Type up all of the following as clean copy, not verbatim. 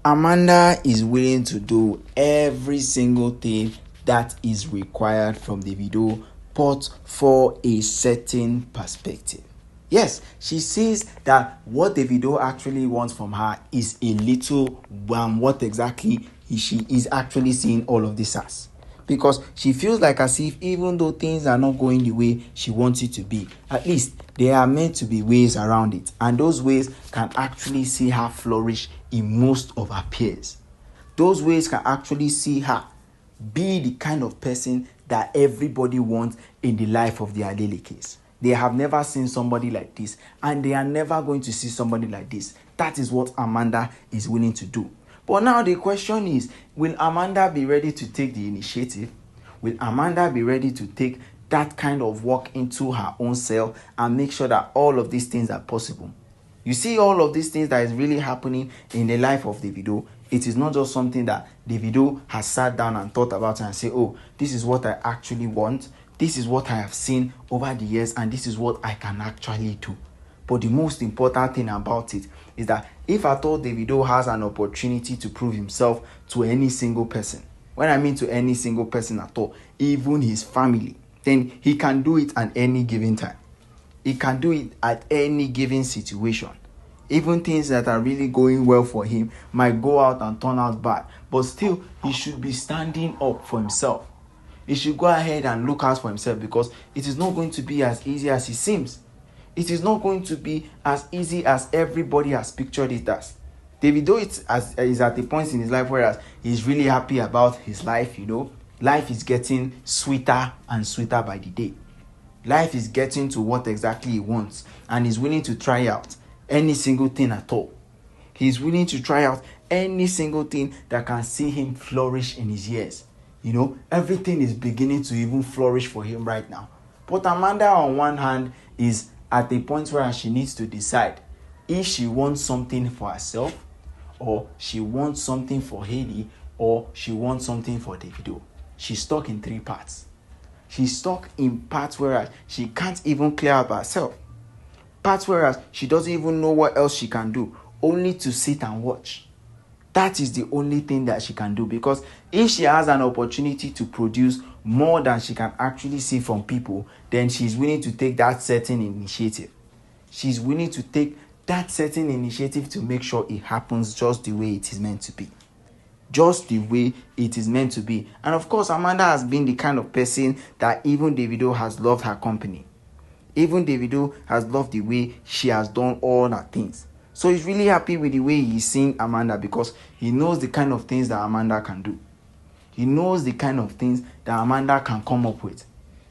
Amanda is willing to do every single thing that is required from Davido, but for a certain perspective. Yes, she sees that what Davido actually wants from her is a little what exactly she is actually seeing all of this as. Because she feels like as if even though things are not going the way she wants it to be, at least there are meant to be ways around it. And those ways can actually see her flourish in most of her peers. Those ways can actually see her be the kind of person that everybody wants in the life of their daily case. They have never seen somebody like this, and they are never going to see somebody like this. That is what Amanda is willing to do. But now the question is, will Amanda be ready to take the initiative? Will Amanda be ready to take that kind of work into her own self and make sure that all of these things are possible? You see all of these things that is really happening in the life of Davido. It is not just something that Davido has sat down and thought about and say, oh, this is what I actually want. This is what I have seen over the years, and this is what I can actually do. But the most important thing about it is that if at all Davido has an opportunity to prove himself to any single person, when I mean to any single person at all, even his family, then he can do it at any given time. He can do it at any given situation. Even things that are really going well for him might go out and turn out bad, but still he should be standing up for himself. He should go ahead and look out for himself, because it is not going to be as easy as it seems. It is not going to be as easy as everybody has pictured it as. Davido is at a point in his life where he's really happy about his life, Life is getting sweeter and sweeter by the day. Life is getting to what exactly he wants, and he's willing to try out any single thing at all. He's willing to try out any single thing that can see him flourish in his years. Everything is beginning to even flourish for him right now. But Amanda, on one hand, is at a point where she needs to decide if she wants something for herself, or she wants something for Hailey, or she wants something for Davido. She's stuck in three parts. She's stuck in parts where she can't even clear up herself. Parts where she doesn't even know what else she can do, only to sit and watch. That is the only thing that she can do, because if she has an opportunity to produce more than she can actually see from people, then she's willing to take that certain initiative. She's willing to take that certain initiative to make sure it happens just the way it is meant to be. Just the way it is meant to be. And of course, Amanda has been the kind of person that even Davido has loved her company. Even Davido has loved the way she has done all her things. So he's really happy with the way he's seeing Amanda, because he knows the kind of things that Amanda can do. He knows the kind of things that Amanda can come up with.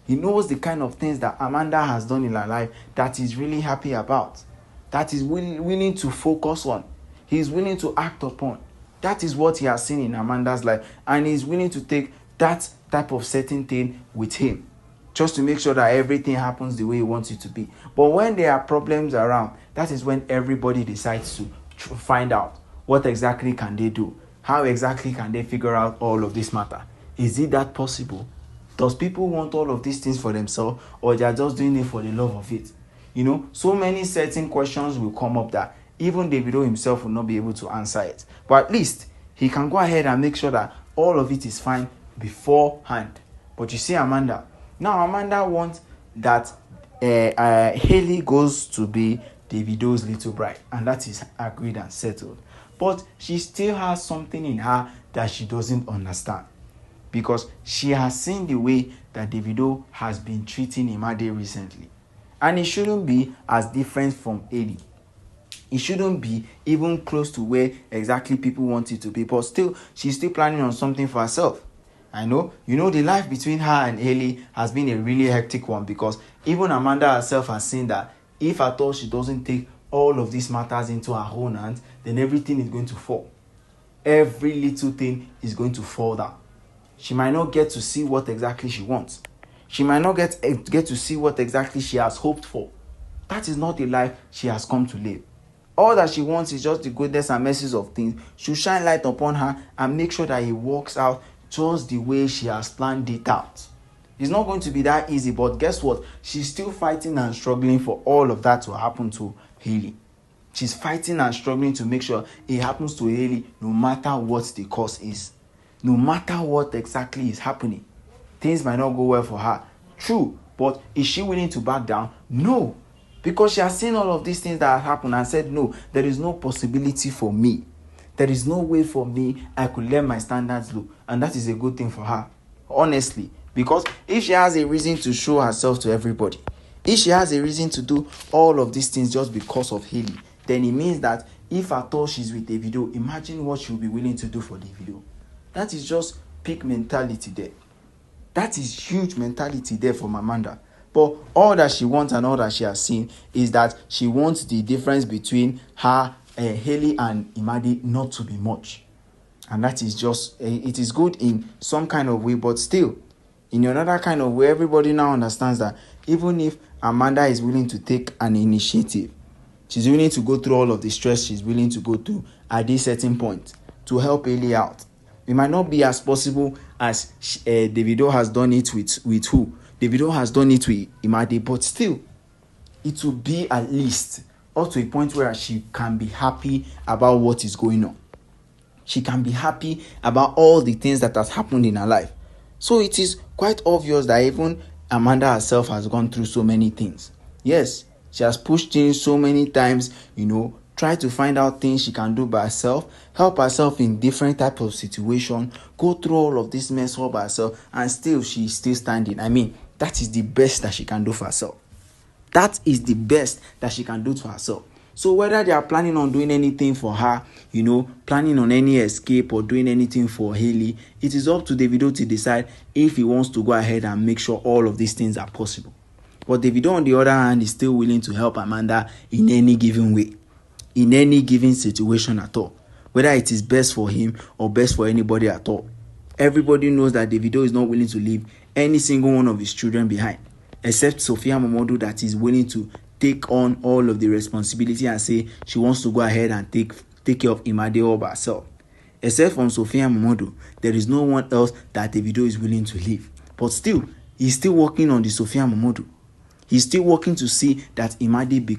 He knows the kind of things that Amanda has done in her life that he's really happy about, that he's willing to focus on. He's willing to act upon. That is what he has seen in Amanda's life, and he's willing to take that type of certain thing with him, just to make sure that everything happens the way he wants it to be. But when there are problems around, that is when everybody decides to find out what exactly can they do. How exactly can they figure out all of this matter? Is it that possible? Does people want all of these things for themselves, or they are just doing it for the love of it? So many certain questions will come up that even Davido himself will not be able to answer it. But at least he can go ahead and make sure that all of it is fine beforehand. But you see Amanda. Now Amanda wants that Hailey goes to be Davido's little bride, and that is agreed and settled. But she still has something in her that she doesn't understand, because she has seen the way that Davido has been treating Imade recently, and it shouldn't be as different from Hailey. It shouldn't be even close to where exactly people want it to be, but still, she's still planning on something for herself. I know, the life between her and Hailey has been a really hectic one, because even Amanda herself has seen that if at all she doesn't take all of these matters into her own hands, then everything is going to fall. Every little thing is going to fall down. She might not get to see what exactly she wants. She might not get to see what exactly she has hoped for. That is not the life she has come to live. All that she wants is just the goodness and mercies of things should shine light upon her and make sure that it works out just the way she has planned it out. It's not going to be that easy, but guess what? She's still fighting and struggling for all of that to happen to Hailey. She's fighting and struggling to make sure it happens to Hailey no matter what the cause is. No matter what exactly is happening. Things might not go well for her. True, but is she willing to back down? No. Because she has seen all of these things that have happened and said, no, there is no possibility for me. There is no way for me I could let my standards low. And that is a good thing for her. Honestly. Because if she has a reason to show herself to everybody, if she has a reason to do all of these things just because of Hailey, then it means that if at all she's with Davido, imagine what she'll be willing to do for Davido. That is just peak mentality there. That is huge mentality there from Amanda. But all that she wants and all that she has seen is that she wants the difference between her, Hailey and Imade not to be much. And that is just, it is good in some kind of way, but still, in another kind of way, everybody now understands that even if Amanda is willing to take an initiative, she's willing to go through all of the stress she's willing to go through at this certain point to help Hailey out. It might not be as possible as Davido has done it with who? Davido has done it with Imade, but still, it will be at least up to a point where she can be happy about what is going on. She can be happy about all the things that has happened in her life. So it is quite obvious that even Amanda herself has gone through so many things. Yes, she has pushed things so many times, try to find out things she can do by herself, help herself in different types of situations, go through all of this mess all by herself, and still she's still standing. I mean, that is the best that she can do for herself. That is the best that she can do to herself. So whether they are planning on doing anything for her, planning on any escape or doing anything for Hailey, it is up to Davido to decide if he wants to go ahead and make sure all of these things are possible. But Davido, on the other hand, is still willing to help Amanda in any given way, in any given situation at all, whether it is best for him or best for anybody at all. Everybody knows that Davido is not willing to leave any single one of his children behind, except Sophia MØMODU, that is willing to take on all of the responsibility and say she wants to go ahead and take care of Imade all by herself. Except from Sophia MØMODU, there is no one else that Davido is willing to leave. But still, he's still working on the Sophia MØMODU. He's still working to see that Imade be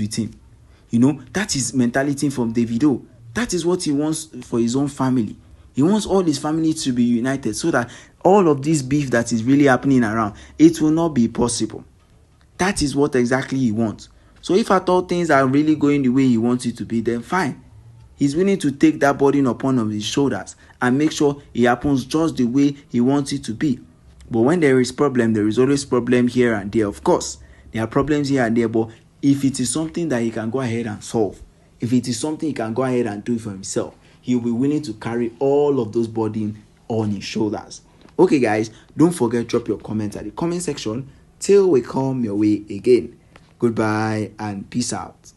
with him. That is mentality from Davido. That is what he wants for his own family. He wants all his family to be united so that all of this beef that is really happening around, it will not be possible. That is what exactly he wants. So if at all things are really going the way he wants it to be, then fine. He's willing to take that burden upon his shoulders and make sure it happens just the way he wants it to be. But when there is problem, there is always problem here and there. Of course, there are problems here and there, but if it is something that he can go ahead and solve, if it is something he can go ahead and do for himself, he will be willing to carry all of those burdens on his shoulders. Okay, guys, don't forget, drop your comments at the comment section till we come your way again. Goodbye and peace out.